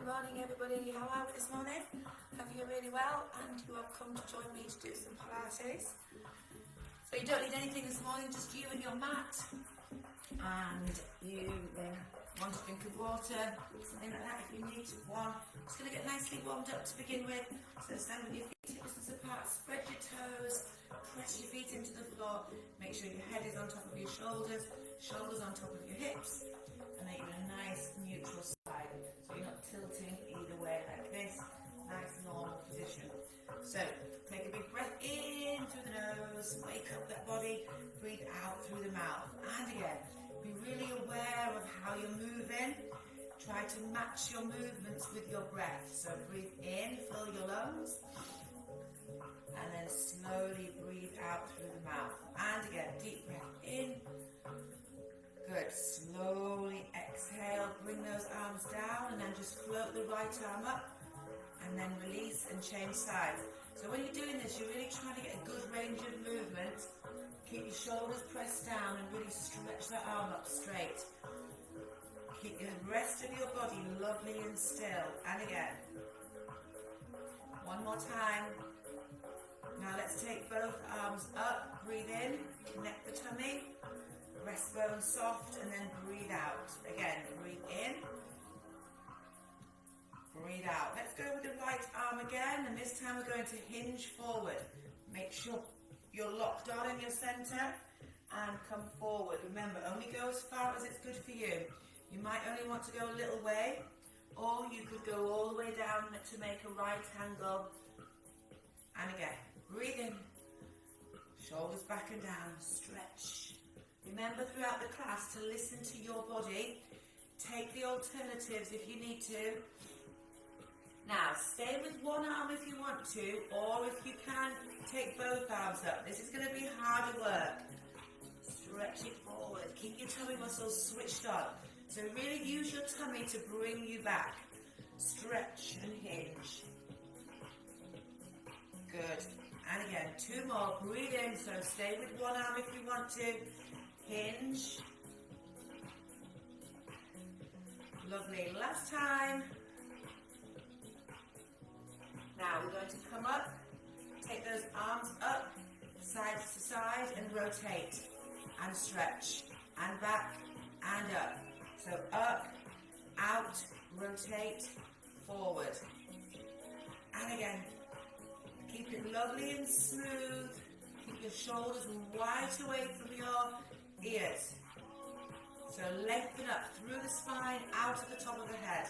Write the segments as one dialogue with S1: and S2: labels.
S1: Good morning everybody, how are we this morning? Hope you're really well and you have come to join me to do some Pilates. So you don't need anything this morning, just you and your mat, and you want a drink of water, something like that if you need one. Just going to get nicely warmed up to begin with. So stand with your feet hip distance apart, spread your toes, press your feet into the floor, make sure your head is on top of your shoulders, shoulders on top of your hips, and then you're in a nice neutral side. So you're not tilting either way like this, nice normal position. So take a big breath in through the nose, wake up that body, breathe out through the mouth. And again, be really aware of how you're moving. Try to match your movements with your breath. So breathe in, fill your lungs, and then slowly breathe out through the mouth. And again, deep breath in. Good. Slowly exhale, bring those arms down, and then just float the right arm up, and then release and change sides. So when you're doing this, you're really trying to get a good range of movement. Keep your shoulders pressed down and really stretch that arm up straight. Keep the rest of your body lovely and still. And again. One more time. Now let's take both arms up. Breathe in, connect the tummy. Breastbone soft, and then breathe out. Again, breathe in. Breathe out. Let's go with the right arm again, and this time we're going to hinge forward. Make sure you're locked on in your center and come forward. Remember, only go as far as it's good for you. You might only want to go a little way, or you could go all the way down to make a right angle. And again, breathe in. Shoulders back and down. Stretch. Remember throughout the class to listen to your body. Take the alternatives if you need to. Now, stay with one arm if you want to, or if you can, take both arms up. This is going to be harder work. Stretch it forward. Keep your tummy muscles switched on. So really use your tummy to bring you back. Stretch and hinge. Good. And again, two more. Breathe in. So stay with one arm if you want to. Hinge. Lovely. Last time. Now we're going to come up, take those arms up, side to side, and rotate, and stretch, and back, and up. So up, out, rotate, forward. And again, keep it lovely and smooth. Keep your shoulders right away from your ears. So lengthen up through the spine, out at the top of the head.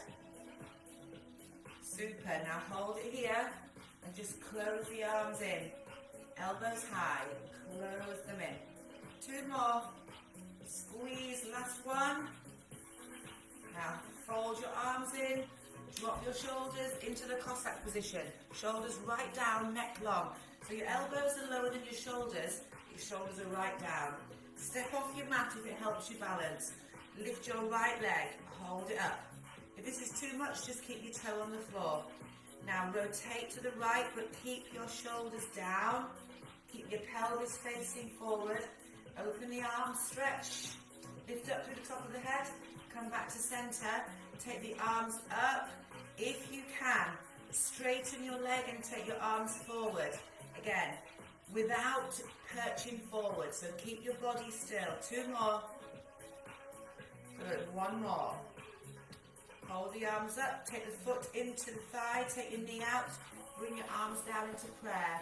S1: Super. Now hold it here and just close the arms in. Elbows high. Close them in. Two more. Squeeze. Last one. Now fold your arms in. Drop your shoulders into the Cossack position. Shoulders right down, neck long. So your elbows are lower than your shoulders are right down. Step off your mat if it helps you balance. Lift your right leg, hold it up. If this is too much, just keep your toe on the floor. Now rotate to the right, but keep your shoulders down. Keep your pelvis facing forward. Open the arms, stretch. Lift up through the top of the head. Come back to center. Take the arms up. If you can, straighten your leg and take your arms forward. Again, without perching forward. So keep your body still. Two more. Good. One more. Hold the arms up. Take the foot into the thigh. Take your knee out. Bring your arms down into prayer.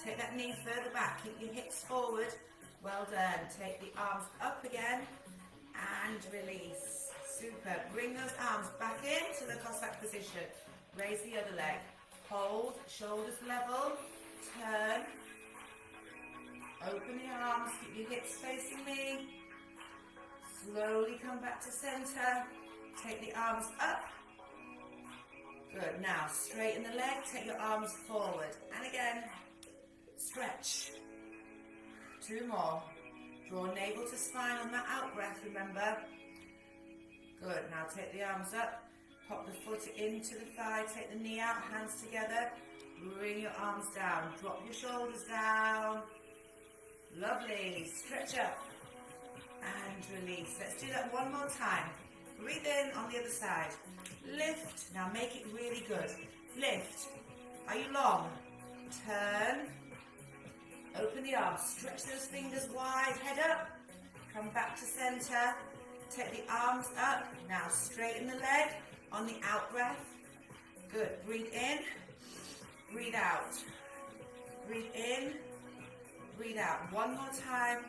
S1: Take that knee further back. Keep your hips forward. Well done. Take the arms up again and release. Super. Bring those arms back into the Cossack position. Raise the other leg. Hold. Shoulders level. Turn. Open the arms. Keep your hips facing me. Slowly come back to center. Take the arms up. Good. Now straighten the leg. Take your arms forward. And again. Stretch. Two more. Draw navel to spine on that out breath, remember. Good. Now take the arms up. Pop the foot into the thigh. Take the knee out. Hands together. Bring your arms down. Drop your shoulders down. Lovely. Stretch up. And release. Let's do that one more time. Breathe in on the other side. Lift
S2: Now make it really good. Lift. Are you long? Turn. Open the arms. Stretch those fingers wide. Head up. Come back to center. Take the arms up. Now straighten the leg on the out breath. Good. Breathe in. Breathe out. Breathe in. Breathe out. One more time.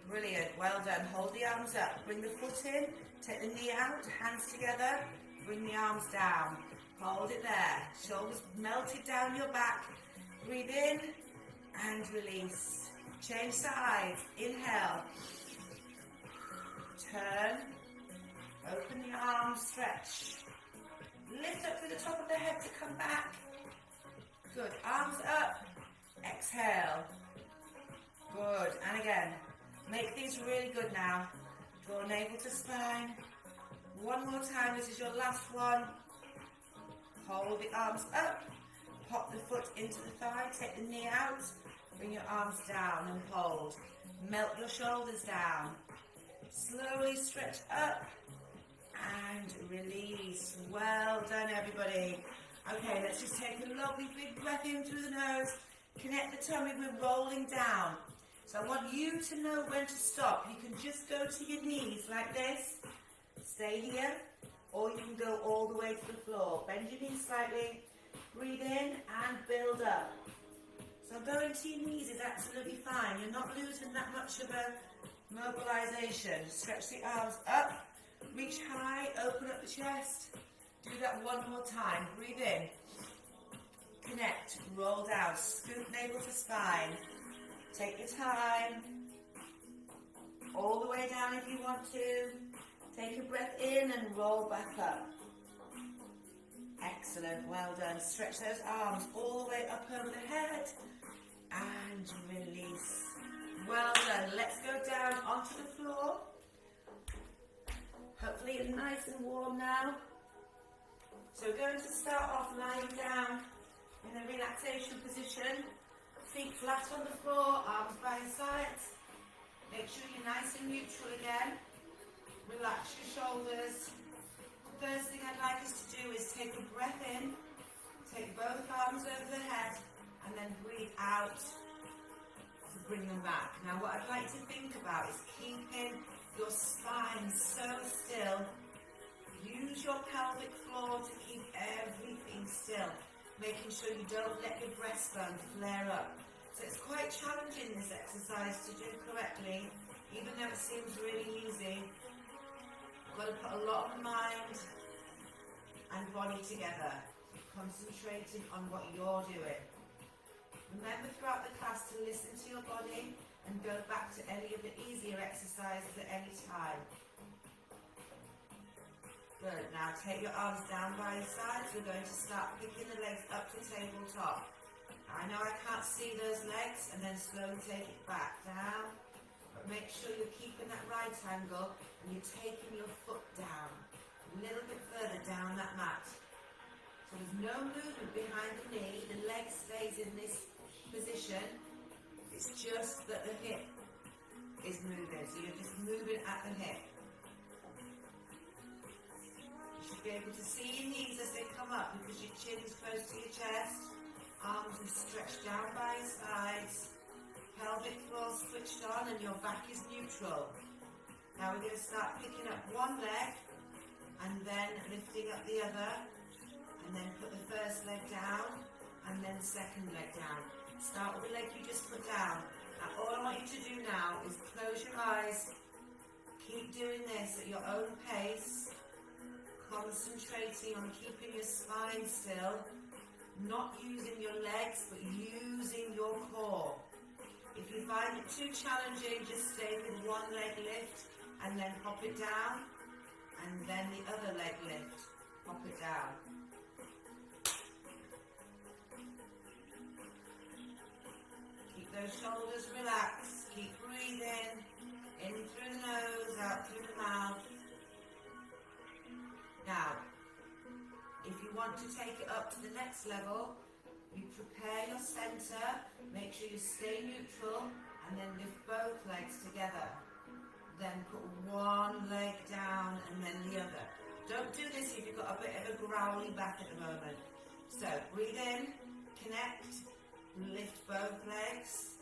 S2: Brilliant. Well done. Hold the arms up. Bring the foot in. Take the knee out. Hands together. Bring the arms down. Hold it there. Shoulders melted down your back. Breathe in and release. Change sides. Inhale. Turn. Open the arms. Stretch. Lift up to the top of the head to come back. Good. Arms up. Exhale. Good. And again. Make these really good now. Draw navel to spine. One more time. This is your last one. Hold the arms up. Pop the foot into the thigh. Take the knee out. Bring your arms down and hold. Melt your shoulders down. Slowly stretch up and release. Well done, everybody. Okay, let's just take a lovely big breath in through the nose. Connect the tummy. We're rolling down. So I want you to know when to stop. You can just go to your knees like this. Stay here. Or you can go all the way to the floor. Bend your knees slightly. Breathe in and build up. So going to your knees is absolutely fine. You're not losing that much of a mobilization. Stretch the arms up. Reach high. Open up the chest. Do that one more time. Breathe in. Connect. Roll down. Scoot navel to spine. Take your time. All the way down if you want to. Take a breath in and roll back up. Excellent. Well done. Stretch those arms all the way up over the head. And release. Well done. Let's go down onto the floor. Hopefully it's nice and warm now. So we're going to start off lying down in a relaxation position. Feet flat on the floor, arms by your sides. Make sure you're nice and neutral again. Relax your shoulders. First thing I'd like us to do is take a breath in. Take both arms over the head and then breathe out to bring them back. Now what I'd like to think about is keeping your spine so still. Use your pelvic floor to keep everything still. Making sure you don't let your breastbone flare up. So it's quite challenging, this exercise, to do correctly, even though it seems really easy. You've got to put a lot of mind and body together, concentrating on what you're doing. Remember throughout the class to listen to your body and go back to any of the easier exercises at any time. Good. Now take your arms down by your sides. We're going to start picking the legs up to tabletop. I know I can't see those legs, and then slowly take it back down. But make sure you're keeping that right angle and you're taking your foot down a little bit further down that mat. So there's no movement behind the knee. The leg stays in this position. It's just that the hip is moving. So you're just moving at the hip. Be able to see your knees as they come up because your chin is close to your chest. Arms are stretched down by your sides. Pelvic floor switched on and your back is neutral. Now we're going to start picking up one leg and then lifting up the other, and then put the first leg down and then the second leg down. Start with the leg you just put down. Now all I want you to do now is close your eyes. Keep doing this at your own pace. Concentrating on keeping your spine still, not using your legs, but using your core. If you find it too challenging, just stay with one leg lift and then pop it down, and then the other leg lift, pop it down. Keep those shoulders relaxed, keep breathing, in through the nose, out through the mouth. Now, if you want to take it up to the next level, you prepare your center, make sure you stay neutral, and then lift both legs together. Then put one leg down and then the other. Don't do this if you've got a bit of a growly back at the moment. So breathe in, connect, lift both legs,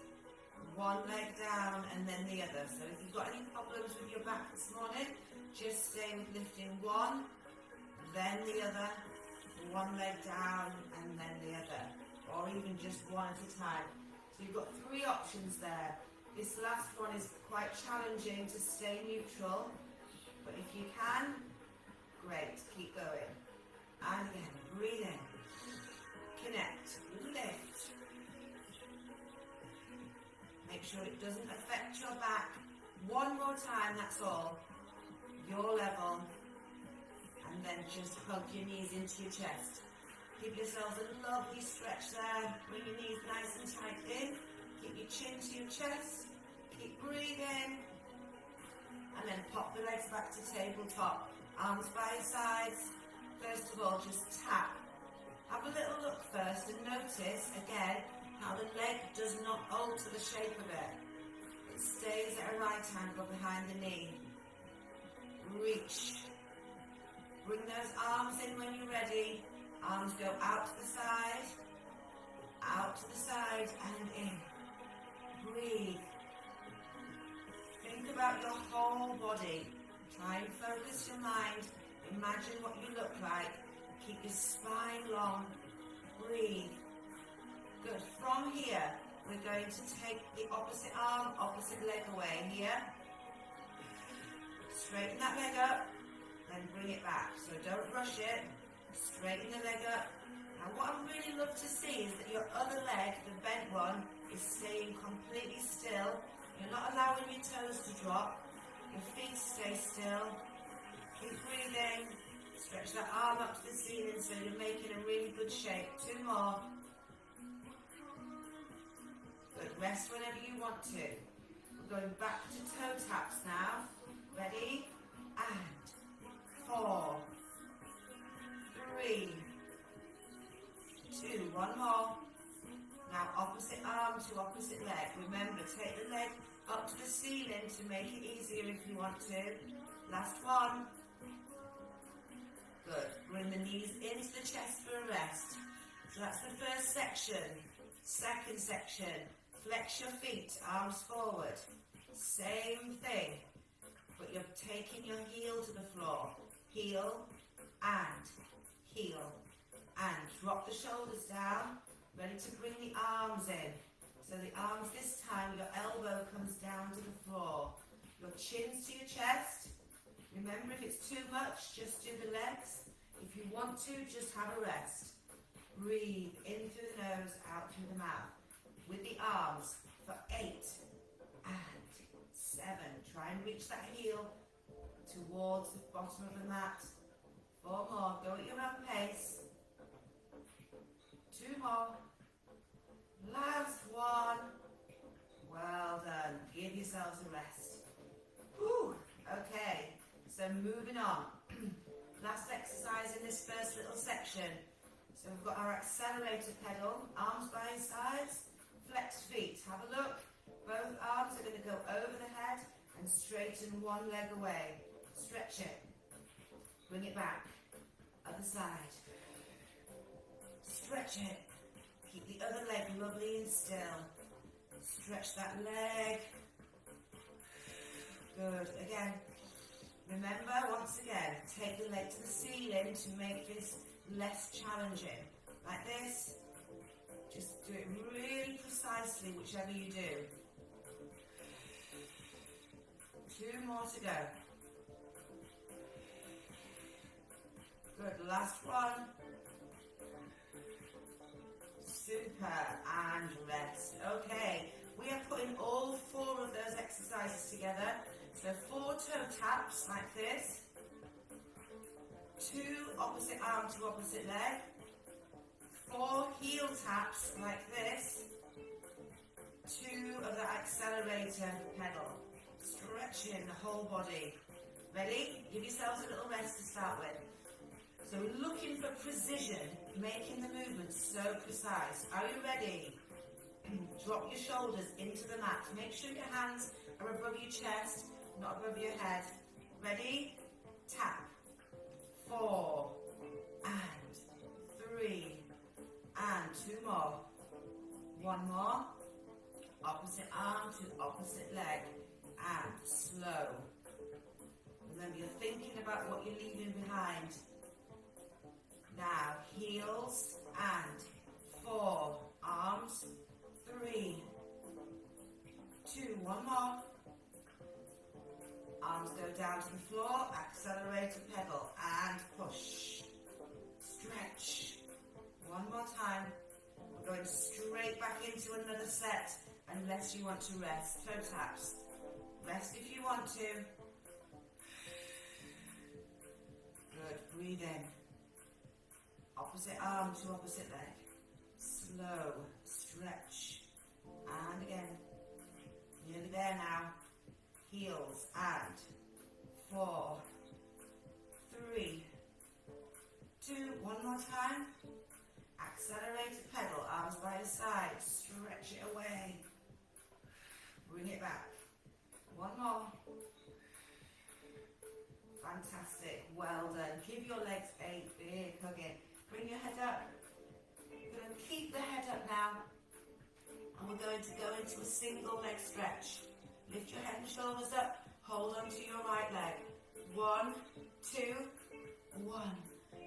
S2: one leg down and then the other. So if you've got any problems with your back this morning, just stay with lifting one, then the other, one leg down and then the other, or even just one at a time. So you've got 3 options there. This last one is quite challenging to stay neutral, but if you can, great, keep going. And again, breathe in, connect, lift. Make sure it doesn't affect your back. One more time, that's all. Your level. And then just hug your knees into your chest. Give yourselves a lovely stretch there. Bring your knees nice and tight in. Keep your chin to your chest. Keep breathing. And then pop the legs back to tabletop. Arms by your sides. First of all, just tap. Have a little look first and notice, again, how the leg does not alter the shape of it. It stays at a right angle behind the knee. Reach. Bring those arms in when you're ready. Arms go out to the side, and in. Breathe. Think about your whole body. Try and focus your mind. Imagine what you look like. Keep your spine long. Breathe. Good. From here, we're going to take the opposite arm, opposite leg away. Here. Straighten that leg up, then bring it back. So don't rush it. Straighten the leg up. Now what I really love to see is that your other leg, the bent one, is staying completely still. You're not allowing your toes to drop. Your feet stay still. Keep breathing. Stretch that arm up to the ceiling so you're making a really good shape. 2 more. Good. Rest whenever you want to. We're going back to toe taps now. Ready? And 4, 3, 2, one more. Now opposite arm to opposite leg. Remember, take the leg up to the ceiling to make it easier if you want to. Last one. Good. Bring the knees into the chest for a rest. So that's the first section. Second section. Flex your feet, arms forward. Same thing. But you're taking your heel to the floor. Heel and heel. And drop the shoulders down. Ready to bring the arms in. So the arms this time, your elbow comes down to the floor. Your chin's to your chest. Remember, if it's too much, just do the legs. If you want to, just have a rest. Breathe in through the nose, out through the mouth. With the arms for 8 and 7. Try and reach that heel towards the bottom of the mat. 4 more. Go at your own pace. 2 more. Last one. Well done. Give yourselves a rest. Whew. Okay. So moving on. Last exercise in this first little section. So we've got our accelerator pedal. Arms by your sides. Flexed feet. Have a look. Both arms are going to go over the head and straighten one leg away. Stretch it. Bring it back. Other side. Stretch it. Keep the other leg lovely and still. Stretch that leg. Good. Again. Remember, once again, take the leg to the ceiling to make this less challenging. Like this. Just do it really precisely, whichever you do. 2 more to go. Good, last one. Super, and rest. Okay, we are putting all 4 of those exercises together. So 4 toe taps like this. 2 opposite arm to opposite leg. 4 heel taps like this. 2 of the accelerator pedal. Stretching the whole body. Ready? Give yourselves a little rest to start with. So we're looking for precision, making the movements so precise. Are you ready? Drop your shoulders into the mat. Make sure your hands are above your chest, not above your head. Ready? Tap. 4, and 3, and 2 more. 1 more. Opposite arm to opposite leg, and slow. Remember, you're thinking about what you're leaving behind. Now, heels and 4, arms, 3, 2, 1 more. Arms go down to the floor, accelerate to pedal, and push. Stretch. 1 more time. We're going straight back into another set, unless you want to rest. Toe taps. Rest if you want to. Good, breathe in. Opposite arm to opposite leg. Slow, stretch. And again. Nearly there now. Heels and 4, 3, 2, 1 more time. Accelerate to pedal, arms by your side. Stretch it away. Bring it back. 1 more. Fantastic. Well done. Give your legs a big hug in. Bring your head up. You're going to keep the head up now. And we're going to go into a single leg stretch. Lift your head and shoulders up. Hold on to your right leg. 1, 2, 1,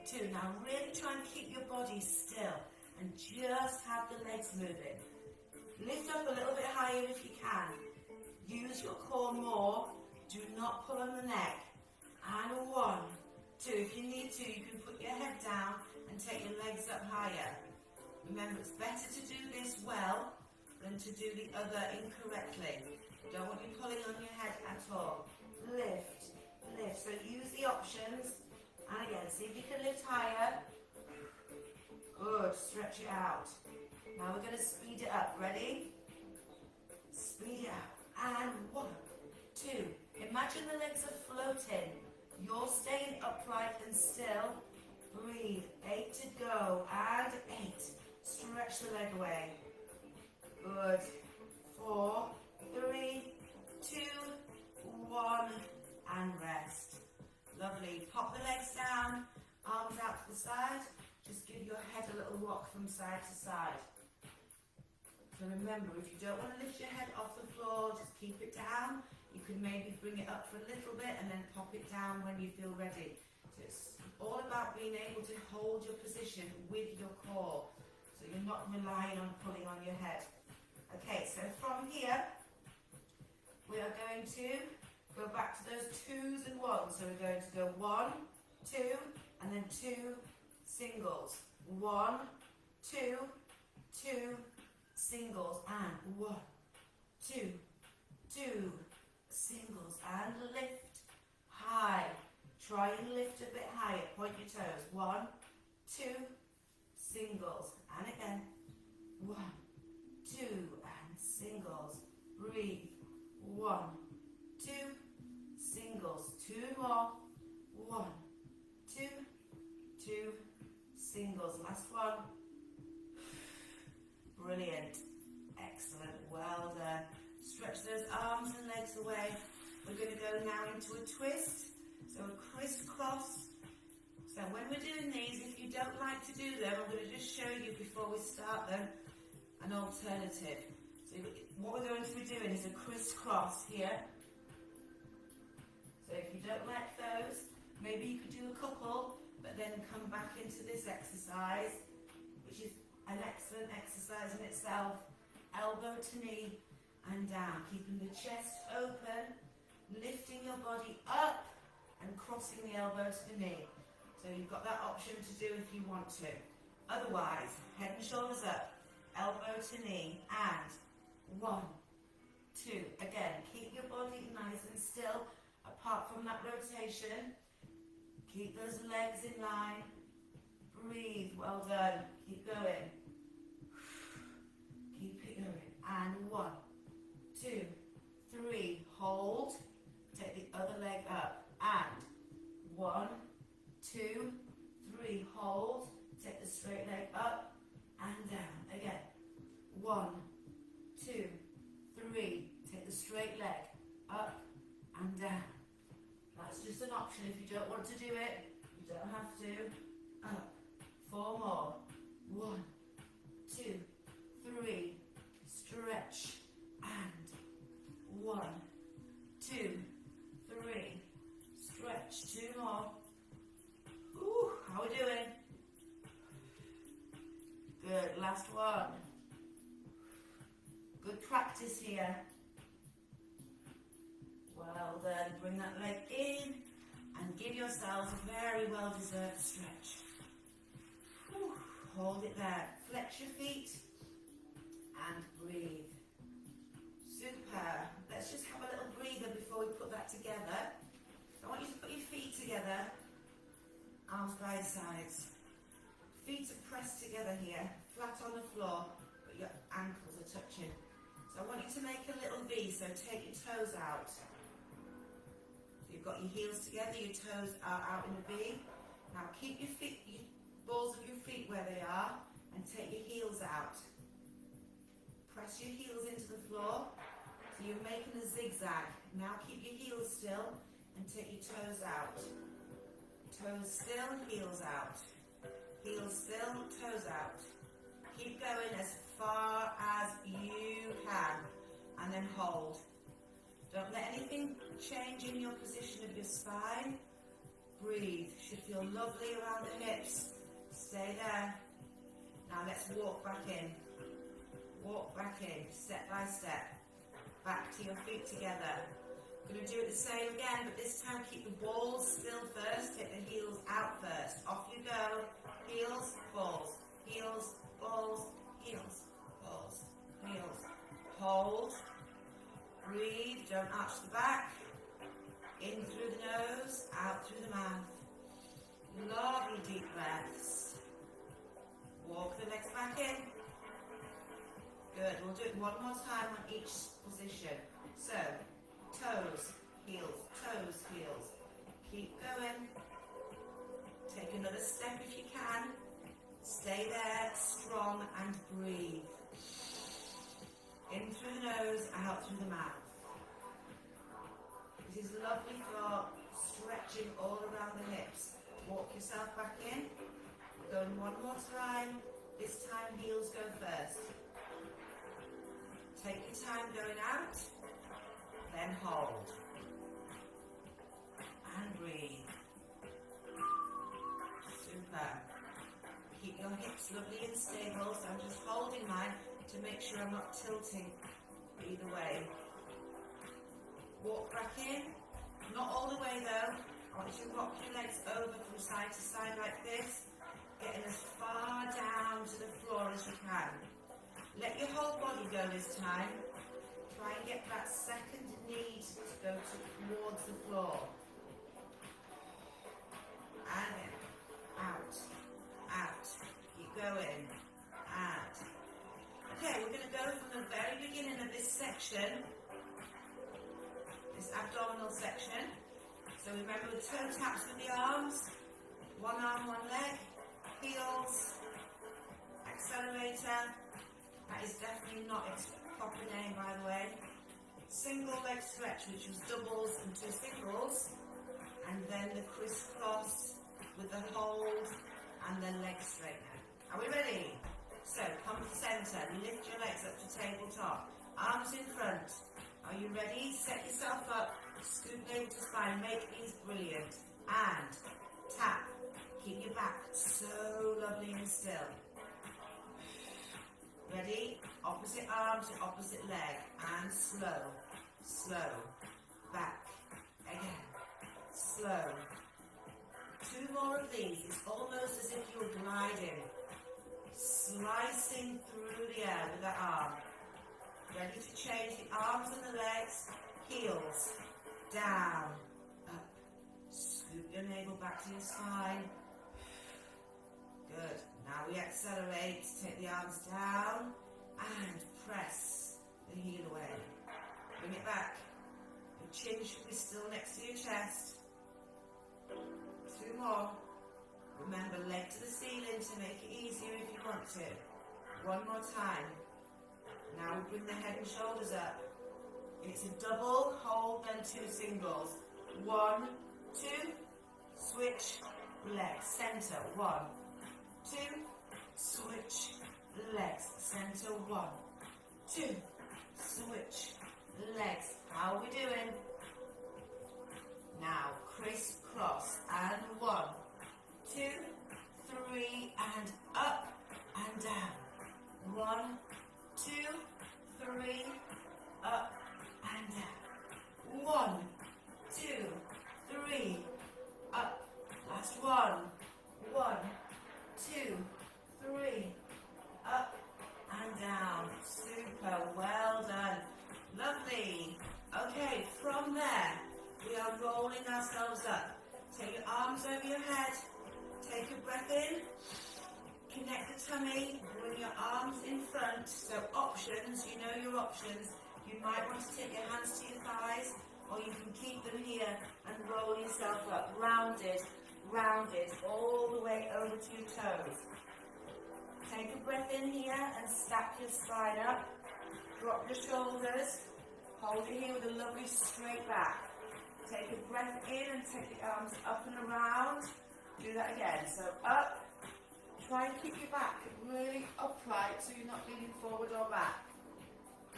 S2: 2. Now really try and keep your body still and just have the legs moving. Lift up a little bit higher if you can. Use your core more. Do not pull on the neck. And 1, 2. If you need to, you can put your head down and take your legs up higher. Remember, it's better to do this well than to do the other incorrectly. Don't want you pulling on your head at all. Lift, lift. So use the options. And again, see if you can lift higher. Good, stretch it out. Now we're going to speed it up. Ready? Speed it up. And 1, 2. Imagine the legs are floating. You're staying upright and still. Breathe. 8 to go. And 8. Stretch the leg away. Good. 4, 3, 2, 1. And rest. Lovely. Pop the legs down. Arms out to the side. Just give your head a little rock from side to side. So remember, if you don't want to lift your head off the floor, just keep it down. You can maybe bring it up for a little bit and then pop it down when you feel ready. So it's all about being able to hold your position with your core. So you're not relying on pulling on your head. Okay, so from here, we are going to go back to those 2s and 1s. So we're going to go 1, 2, and then 2 singles. 1, 2, 2 singles, and 1, 2, 2 singles, and lift high. Try and lift a bit higher. Point your toes. 1, 2 singles, and again 1, 2, and singles. Breathe. 1, 2 singles. 2 more. 1, 2, 2 singles. Last one. Brilliant. Excellent. Well done. Stretch those arms and legs away. We're going to go now into a twist. So a crisscross. So when we're doing these, if you don't like to do them, I'm going to just show you before we start them an alternative. So what we're going to be doing is a crisscross here. So if you don't like those, maybe you could do a couple, but then come back into this exercise, which is an excellent exercise in itself. Elbow to knee and down, keeping the chest open, lifting your body up and crossing the elbow to the knee. So you've got that option to do if you want to. Otherwise, head and shoulders up, elbow to knee, and 1, 2. Again, keep your body nice and still apart from that rotation. Keep those legs in line. Breathe. Well done. Keep going. Keep it going. And 1, 2, 3. Hold. Take the other leg up. And 1, 2, 3. Hold. Take the straight leg up and down. Again. 1, 2, 3. Take the straight leg up and down. That's just an option. If you don't want to do it, you don't 2, up. 4 more. 1, 2, 3. Stretch. And 1, 2, 3. Stretch. 2 more. Ooh, how are we doing? Good, last one. Good practice here. Well done. Bring that leg in and give yourselves a very well-deserved stretch. Whew. Hold it there. Flex your feet and breathe. Super. Let's just have a little breather before we put that together. I want you to put your feet together, arms by your sides. Feet are pressed together here, flat on the floor, but your ankles are touching. So I want you to make a little V, so take your toes out. So you've got your heels together, your toes are out in a V. Now keep your feet, your balls of your feet where they are, and take your heels out. Press your heels into the floor, so you're making a zigzag. Now keep your heels still, and take your toes out. Toes still, heels out. Heels still, toes out. Keep going as far as you can, and then hold. Don't let anything change in your position of your spine. Breathe. Should feel lovely around the hips. Stay there. Now let's walk back in. Walk back in, step by step. Back to your feet together. We're going to do it the same again, but this time keep the balls still first. Take the heels out first. Off you go. Heels, balls. Heels, balls. Heels, balls. Heels. Hold. Breathe. Don't arch the back. In through the nose, out through the mouth. Lovely deep breaths. Walk the legs back in. Good. We'll do it one more time on each position. So, toes, heels, toes, heels. Keep going. Take another step if you can. Stay there, strong, and breathe. In through the nose, out through the mouth. This is lovely for stretching all around the hips. Walk yourself back in. Going one more time. This time heels go first. Take your time going out. Then hold. And breathe. Super. Keep your hips lovely and stable. So I'm just holding mine to make sure I'm not tilting either way. Walk back in. Not all the way though. I want you to rock your legs over from side to side like this. Getting as far down to the floor as you can. Let your whole body go this time. Try and get that second knee to go towards the floor. And in. Out. Out. Keep going. Out. Okay, we're going to go from the very beginning of this section, this abdominal section. So remember the toe taps with the arms. One arm, one leg. Heels. Accelerator. That is definitely not its proper name, by the way. Single leg stretch, which was doubles and two singles, and then the crisscross with the hold and the leg straightener. Are we ready? So come to center, lift your legs up to tabletop, arms in front. Are you ready? Set yourself up, scoop navel to spine, make these brilliant, and tap. Keep your back so lovely and still. Ready? Opposite arm to opposite leg. And slow. Slow. Back. Again. Slow. Two more of these. It's almost as if you're gliding. Slicing through the air with that arm. Ready to change the arms and the legs. Heels. Down. Up. Scoop your navel back to your spine. Good. Now we accelerate, take the arms down and press the heel away. Bring it back. Your chin should be still next to your chest. Two more. Remember, leg to the ceiling to make it easier if you want to. One more time. Now we bring the head and shoulders up. It's a double, hold, then two singles. 1, 2, switch, legs, center, 1, 2, switch, legs, center, 1, 2, switch, legs. How are we doing? Now, crisscross, and 1, 2, 3, and up, and down. 1, 2, 3, up, and down. 1, 2, 3, up. Last one. 1, 2, 3, up and down. Super, well done. Lovely. Okay, from there, we are rolling ourselves up. Take your arms over your head. Take a breath in. Connect the tummy. Bring your arms in front. So options, you know your options. You might want to take your hands to your thighs, or you can keep them here and roll yourself up. Rounded, rounded, all the way over to your toes. Take a breath in here and stack your spine up. Drop your shoulders. Hold it here with a lovely straight back. Take a breath in and take the arms up and around. Do that again. So up. Try and keep your back really upright so you're not leaning forward or back.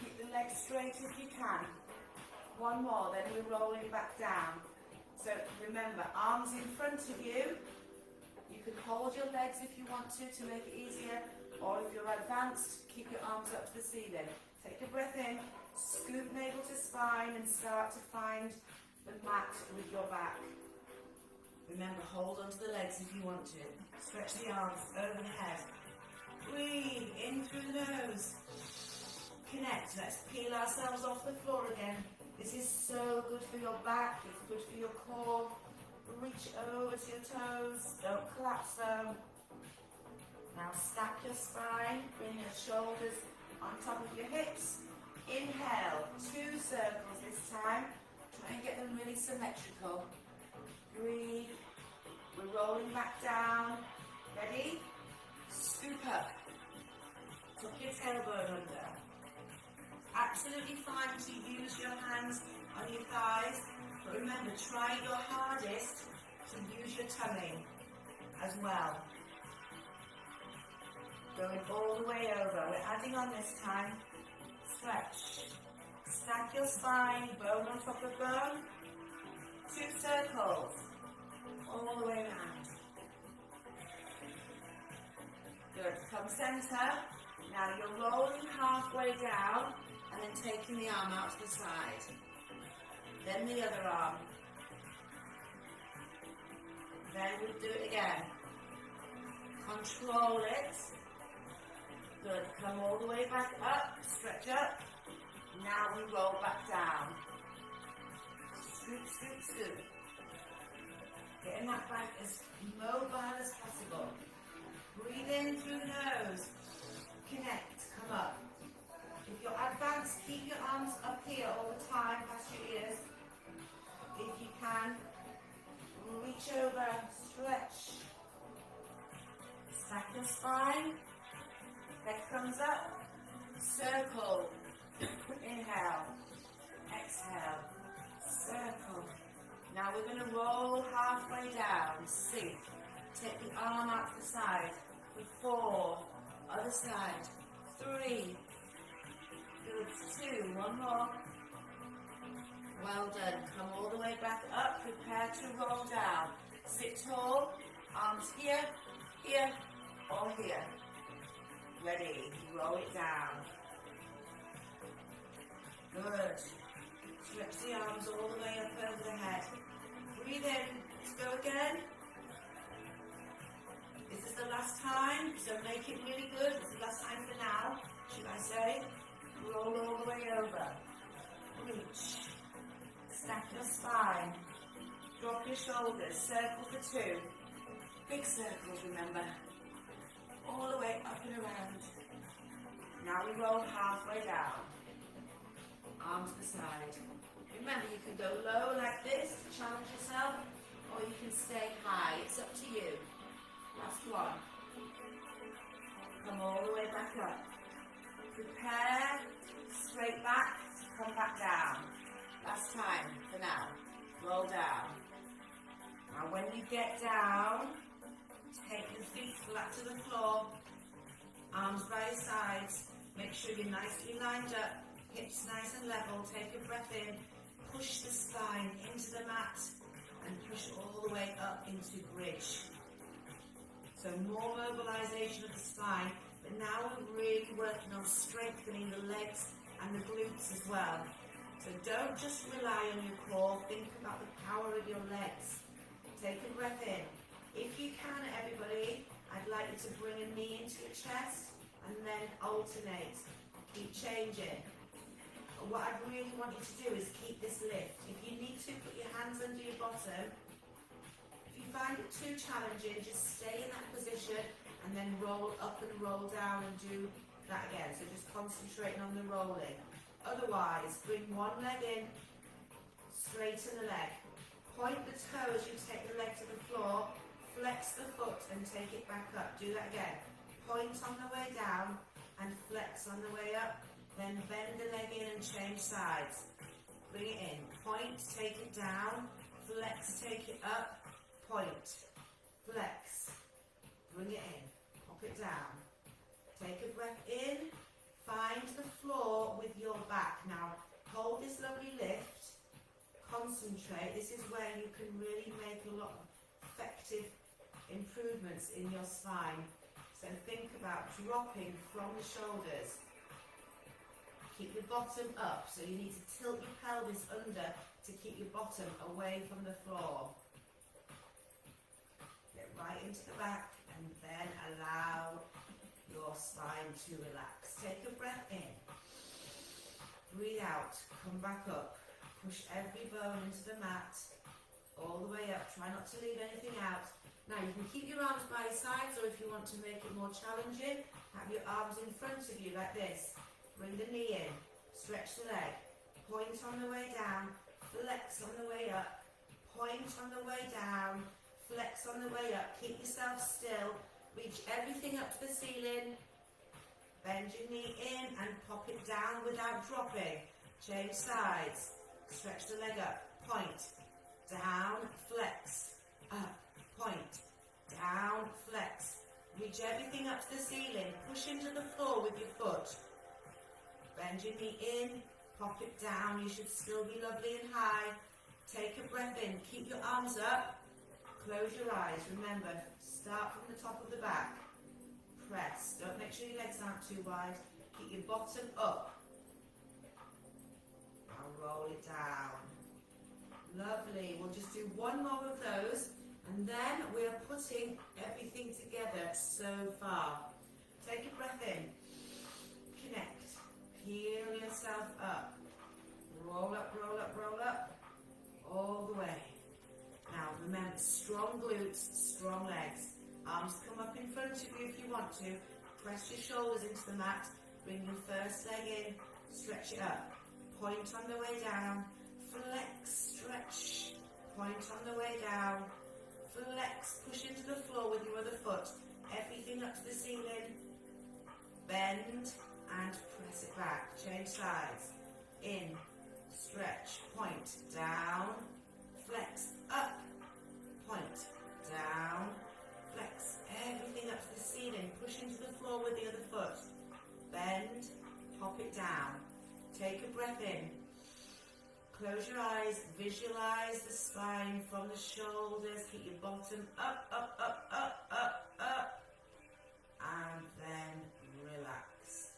S2: Keep the legs straight if you can. One more, then we're rolling back down. So remember, arms in front of you. You can hold your legs if you want to make it easier, or if you're advanced, keep your arms up to the ceiling. Take a breath in, scoop navel to spine, and start to find the mat with your back. Remember, hold onto the legs if you want to. Stretch the arms over the head. Breathe in through the nose. Connect. Let's peel ourselves off the floor again. This is so good for your back, it's good for your core. Reach over to your toes, don't collapse them. Now stack your spine, bring your shoulders on top of your hips. Inhale, 2 circles this time. Try and get them really symmetrical. Breathe. We're rolling back down. Ready? Scoop up. Tuck your tailbone under. Absolutely fine to use your hands on your thighs, but remember, try your hardest to use your tummy as well. Going all the way over. We're adding on this time. Stretch. Stack your spine, bone on top of bone. 2 circles. All the way around. Good. Come center. Now you're rolling halfway down and then taking the arm out to the side. Then the other arm. Then we'll do it again. Control it. Good. Come all the way back up. Stretch up. Now we roll back down. Scoop, scoop, scoop. Getting that back as mobile as possible. Breathe in through the nose. Connect. Come up. If you're advanced, keep your arms up here all the time, past your ears. If you can, reach over, stretch. Stack your spine. Leg comes up. Circle. Inhale. Exhale. Circle. Now we're going to roll halfway down. Sink. Take the arm out to the side. 4. Other side. 3. Good. 2. One more. Well done. Come all the way back up. Prepare to roll down. Sit tall. Arms here, here, or here. Ready. Roll it down. Good. Stretch the arms all the way up over the head. Breathe in. Let's go again. This is the last time, so make it really good. This is the last time for now, should I say. Roll all the way over. Reach. Stack your spine. Drop your shoulders. Circle for 2. Big circles, remember. All the way up and around. Now we roll halfway down. Arms to the side. Remember, you can go low like this to challenge yourself, or you can stay high. It's up to you. Last one. Come all the way back up. Prepare, straight back, come back down. Last time for now. Roll down. Now when you get down, take the feet flat to the floor, arms by your sides, make sure you're nicely lined up, hips nice and level, take a breath in, push the spine into the mat and push all the way up into bridge. So more mobilization of the spine, but now we're really working on strengthening the legs and the glutes as well. So don't just rely on your core, think about the power of your legs. Take a breath in. If you can, everybody, I'd like you to bring a knee into your chest and then alternate. Keep changing. What I really want you to do is keep this lift. If you need to, put your hands under your bottom. If you find it too challenging, just stay in that position and then roll up and roll down and do that again. So just concentrating on the rolling. Otherwise, bring one leg in, straighten the leg. Point the toe as you take the leg to the floor, flex the foot and take it back up. Do that again. Point on the way down and flex on the way up. Then bend the leg in and change sides. Bring it in. Point, take it down. Flex, take it up. Point. Flex. Bring it in. Pop it down. Take a breath in. Find the floor with your back. Now, hold this lovely lift. Concentrate. This is where you can really make a lot of effective improvements in your spine. So think about dropping from the shoulders. Keep your bottom up, so you need to tilt your pelvis under to keep your bottom away from the floor. Get right into the back and then allow your spine to relax. Take a breath in. Breathe out. Come back up. Push every bone into the mat. All the way up. Try not to leave anything out. Now you can keep your arms by your sides, or if you want to make it more challenging, have your arms in front of you like this. Bring the knee in, stretch the leg, point on the way down, flex on the way up, point on the way down, flex on the way up, keep yourself still, reach everything up to the ceiling, bend your knee in and pop it down without dropping, change sides, stretch the leg up, point, down, flex, up, point, down, flex, reach everything up to the ceiling, push into the floor with your foot. Bend your knee in, pop it down, you should still be lovely and high. Take a breath in, keep your arms up, close your eyes. Remember, start from the top of the back. Press, don't make sure your legs aren't too wide. Keep your bottom up. Now roll it down. Lovely, we'll just do one more of those and then we're putting everything together so far. Take a breath in, connect. Heel yourself up. Roll up, roll up, roll up. All the way. Now remember, strong glutes, strong legs. Arms come up in front of you if you want to. Press your shoulders into the mat. Bring your first leg in. Stretch it up. Point on the way down. Flex, stretch. Point on the way down. Flex, push into the floor with your other foot. Everything up to the ceiling. Bend and press it back. Change sides. In, stretch, point, down, flex, up, point, down, flex. Everything up to the ceiling. Push into the floor with the other foot. Bend, pop it down. Take a breath in. Close your eyes. Visualize the spine from the shoulders. Keep your bottom up, up, up, up, up, up. And then relax.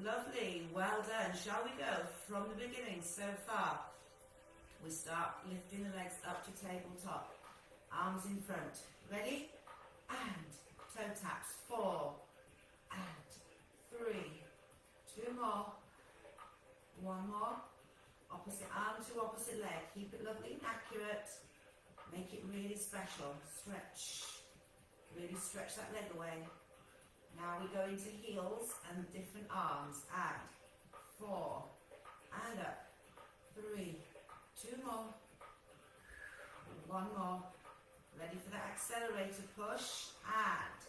S2: Lovely, well done. Shall we go from the beginning so far? We start lifting the legs up to tabletop. Arms in front. Ready? And toe taps. 4 and 3. 2 more. 1 more. Opposite arm to opposite leg. Keep it lovely and accurate. Make it really special. Stretch. Really stretch that leg away. Now we go into heels and different arms. And 4 and up. 3. 2 more. 1 more. Ready for that accelerator push. And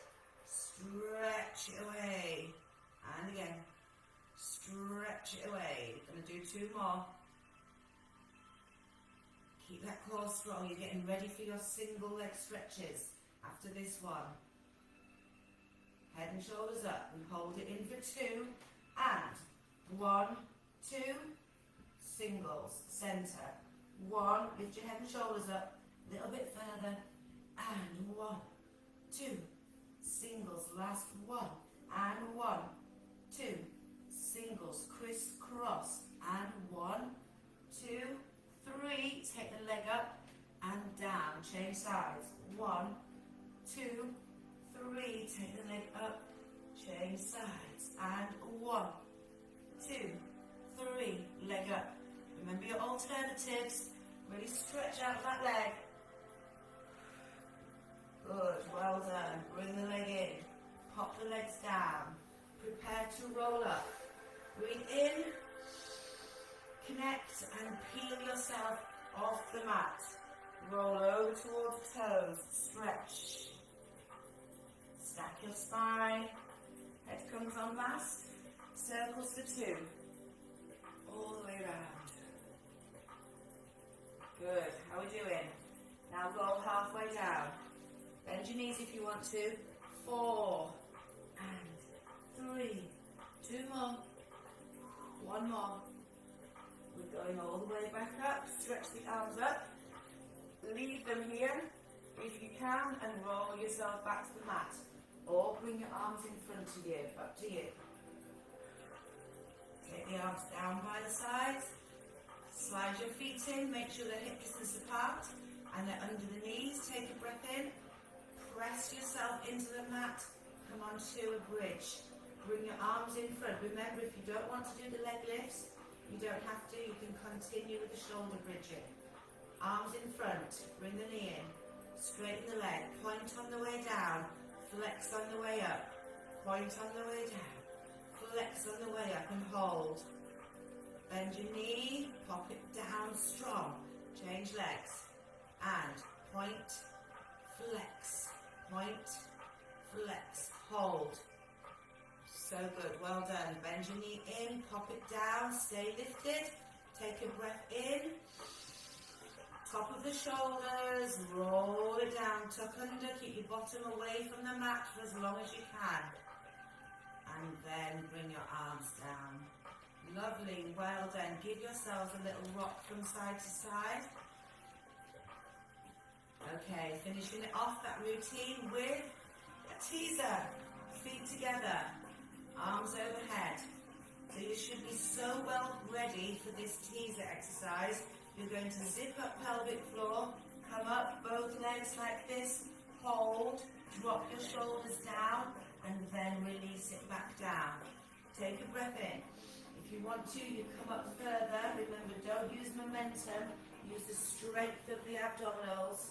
S2: stretch it away. And again. Stretch it away. Gonna do 2 more. Keep that core strong. You're getting ready for your single leg stretches after this one. Head and shoulders up and hold it in for 2 and 1, 2, singles, center. 1, lift your head and shoulders up a little bit further and 1, 2, singles, last 1 and 1, 2, singles, crisscross and 1, 2, 3, take the leg up and down, change sides, 1, 2, 3, take the leg up, change sides, and 1, 2, 3, leg up. Remember your alternatives, really stretch out that leg. Good, well done. Bring the leg in, pop the legs down, prepare to roll up. Breathe in, connect and peel yourself off the mat. Roll over towards the toes, stretch. Stack your spine, head comes on last, circles for 2, all the way around. Good, how are we doing? Now roll halfway down, bend your knees if you want to, 4 and 3, 2 more, 1 more. We're going all the way back up, stretch the arms up, leave them here if you can and roll yourself back to the mat. Or bring your arms in front of you, up to you. Take the arms down by the sides. Slide your feet in, make sure they're hip distance apart and they're under the knees. Take a breath in, press yourself into the mat, come onto a bridge. Bring your arms in front. Remember, if you don't want to do the leg lifts, you don't have to, you can continue with the shoulder bridging. Arms in front, bring the knee in, straighten the leg, point on the way down, flex on the way up, point on the way down, flex on the way up and hold. Bend your knee, pop it down strong, change legs, and point, flex, hold. So good, well done. Bend your knee in, pop it down, stay lifted, take a breath in. Top of the shoulders, roll it down, tuck under, keep your bottom away from the mat for as long as you can. And then bring your arms down. Lovely, well done. Give yourselves a little rock from side to side. Okay, finishing it off that routine with a teaser. Feet together, arms overhead. So you should be so well ready for this teaser exercise. You're going to zip up pelvic floor, come up both legs like this, hold, drop your shoulders down, and then release it back down. Take a breath in. If you want to, you come up further. Remember, don't use momentum, use the strength of the abdominals.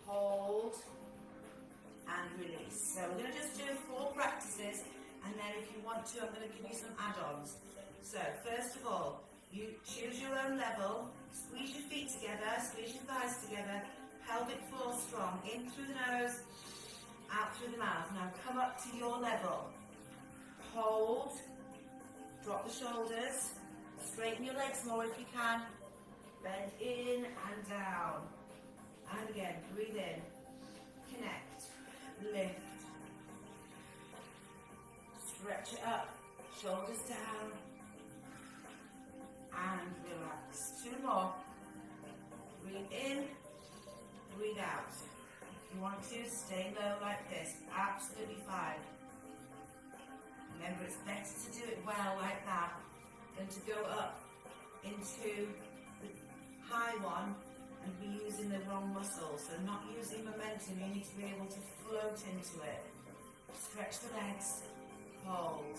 S2: Hold, and release. So we're going to just do 4 practices, and then if you want to, I'm going to give you some add-ons. So first of all, you choose your own level, squeeze your feet together, squeeze your thighs together, pelvic floor strong, in through the nose, out through the mouth. Now come up to your level. Hold, drop the shoulders, straighten your legs more if you can, bend in and down. And again, breathe in, connect, lift, stretch it up, shoulders down, and relax. 2 more. Breathe in, breathe out. If you want to, stay low like this. Absolutely fine. Remember, it's better to do it well like that than to go up into the high one and be using the wrong muscles. So not using momentum, you need to be able to float into it. Stretch the legs, hold.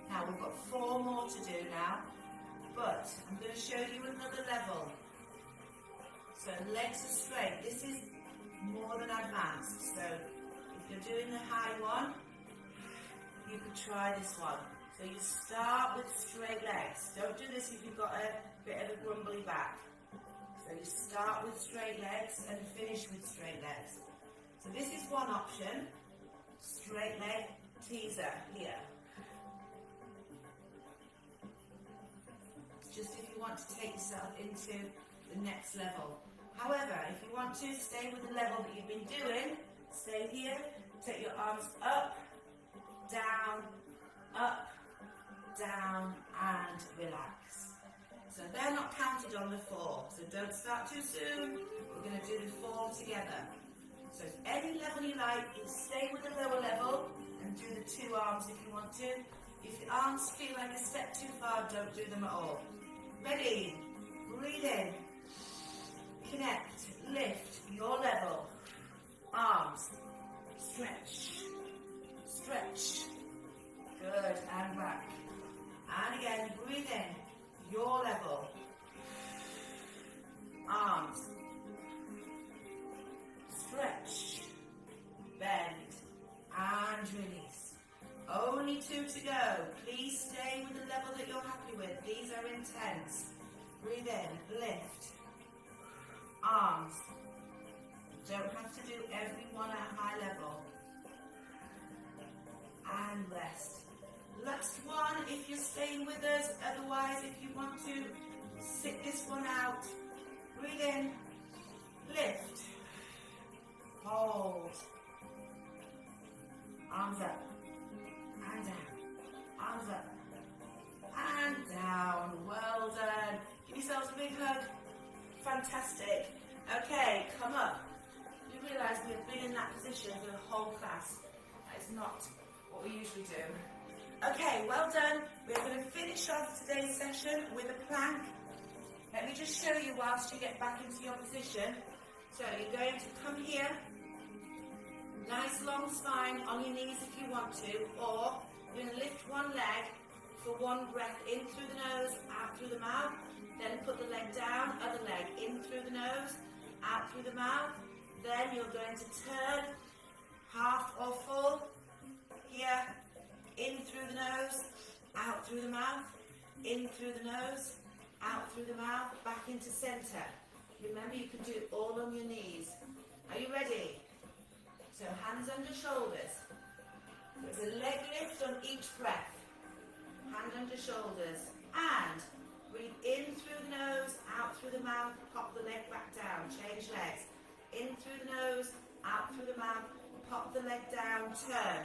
S2: Now we've got 4 more to do now, but I'm going to show you another level. So legs are straight. This is more than advanced. So if you're doing the high one, you could try this one. So you start with straight legs. Don't do this if you've got a bit of a grumbly back. So you start with straight legs and finish with straight legs. So this is one option. Straight leg teaser here. It's just if you want to take yourself into the next level. However, if you want to stay with the level that you've been doing, stay here, take your arms up, down, and relax. So they're not counted on the 4, so don't start too soon. We're going to do the 4 together. So if any level you like, you stay with the lower level and do the 2 arms if you want to. If your arms feel like a step too far, don't do them at all. Ready? Breathe in. Connect. Lift your level. Arms. Stretch. Stretch. Good. And back. And again, breathe in. Your level. Arms. Stretch. Bend. And release. Only 2 to go. Please stay with the level that you're happy with. These are intense. Breathe in. Lift. Arms. Don't have to do every one at a high level. And rest. Last one if you're staying with us. Otherwise, if you want to sit this one out, breathe in, lift, hold, arms up, and down, arms up, and down. Well done. Give yourselves a big hug. Fantastic. Okay, come up. You realise we've been in that position for the whole class. That is not what we usually do. Okay, well done. We're going to finish off today's session with a plank. Let me just show you whilst you get back into your position. So you're going to come here, nice long spine on your knees if you want to, or you're going to lift one leg for one breath in through the nose, out through the mouth, then put the leg down, other leg in through the nose, out through the mouth, then you're going to turn half or full, here, in through the nose, out through the mouth, in through the nose, out through the mouth, back into center. Remember, you can do it all on your knees. Are you ready? So hands under shoulders. There's a leg lift on each breath. Hand under shoulders. And breathe in through the nose, out through the mouth, pop the leg back down. Change legs. In through the nose, out through the mouth, pop the leg down, turn.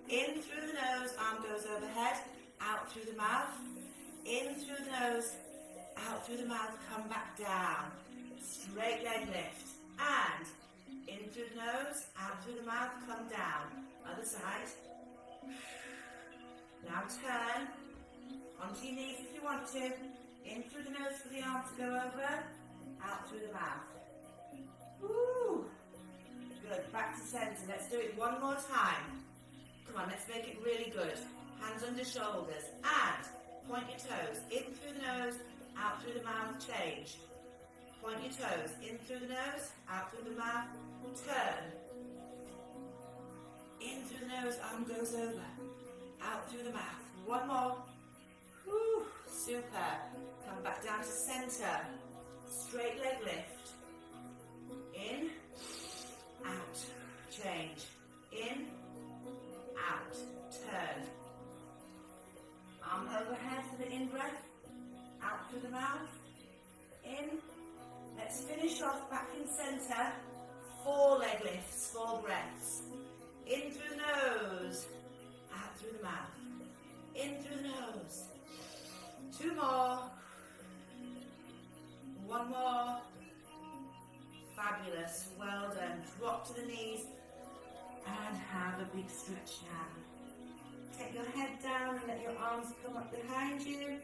S2: In through the nose, arm goes overhead, out through the mouth, in through the nose, out through the mouth, come back down. Straight leg lift. And in through the nose, out through the mouth, come down. Other side. Now turn. Onto your knees if you want to. In through the nose for the arm to go over, out through the mouth. Woo! Good. Back to center. Let's do it one more time. Come on, let's make it really good. Hands under shoulders and point your toes in through the nose, out through the mouth, change. Point your toes in through the nose, out through the mouth, turn. In through the nose, arm goes over, out through the mouth. One more. Woo, super. Come back down to center. Straight leg lift. In, out, change. In, out, turn. Arm overhead for the in-breath, out through the mouth, in. Let's finish off back in center. 4 leg lifts, 4 breaths. In through the nose, out through the mouth. In through the nose. 2 more. 1 more. Fabulous, well done. Drop to the knees and have a big stretch now. Take your head down and let your arms come up behind you.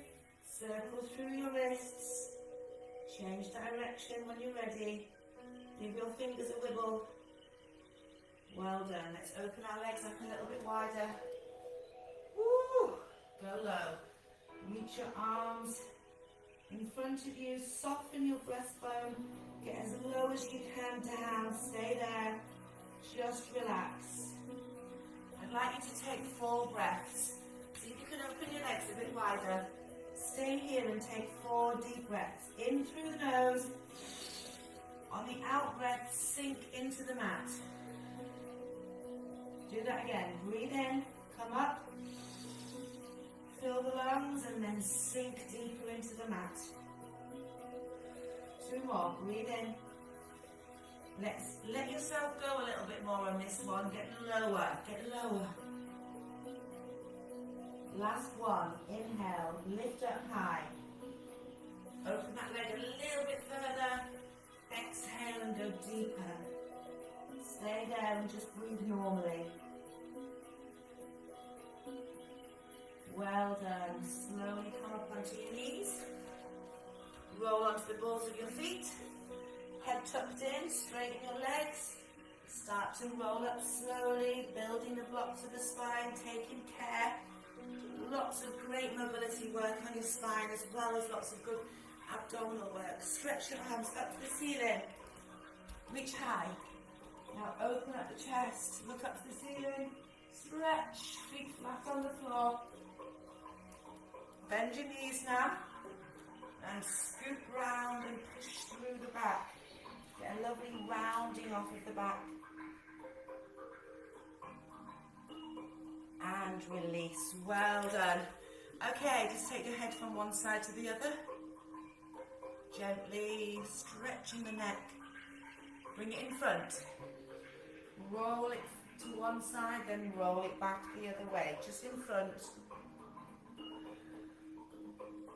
S2: Circle through your wrists. Change direction when you're ready. Give your fingers a wiggle. Well done. Let's open our legs up a little bit wider. Woo! Go low. Reach your arms in front of you. Soften your breastbone. Get as low as you can down. Stay there. Just relax. I'd like you to take 4 breaths. See if you can open your legs a bit wider. Stay here and take 4 deep breaths. In through the nose. On the out breath, sink into the mat. Do that again. Breathe in, come up. Fill the lungs and then sink deeper into the mat. 2 more. Breathe in. Let's let yourself go a little bit more on this one. Get lower. Get lower. Last one. Inhale. Lift up high. Open that leg a little bit further. Exhale and go deeper. Stay there and just breathe normally. Well done. Slowly come up onto your knees. Roll onto the balls of your feet. Head tucked in, straighten your legs. Start to roll up slowly, building the blocks of the spine, taking care. Lots of great mobility work on your spine as well as lots of good abdominal work. Stretch your arms up to the ceiling. Reach high. Now open up the chest, look up to the ceiling. Stretch, feet flat on the floor. Bend your knees now. And scoop round and push through the back. Get a lovely rounding off of the back. And release. Well done. Okay, just take your head from one side to the other. Gently stretching the neck. Bring it in front. Roll it to one side, then roll it back the other way. Just in front.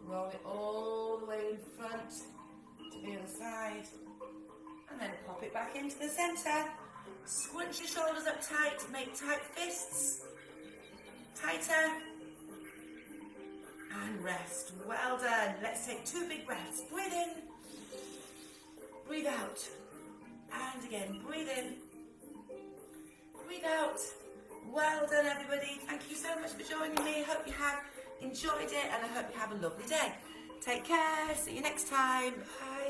S2: Roll it all the way in front to the other side. And then pop it back into the centre. Squinch your shoulders up tight. Make tight fists. Tighter. And rest. Well done. Let's take 2 big breaths. Breathe in. Breathe out. And again, breathe in. Breathe out. Well done, everybody. Thank you so much for joining me. Hope you have enjoyed it and I hope you have a lovely day. Take care. See you next time. Bye.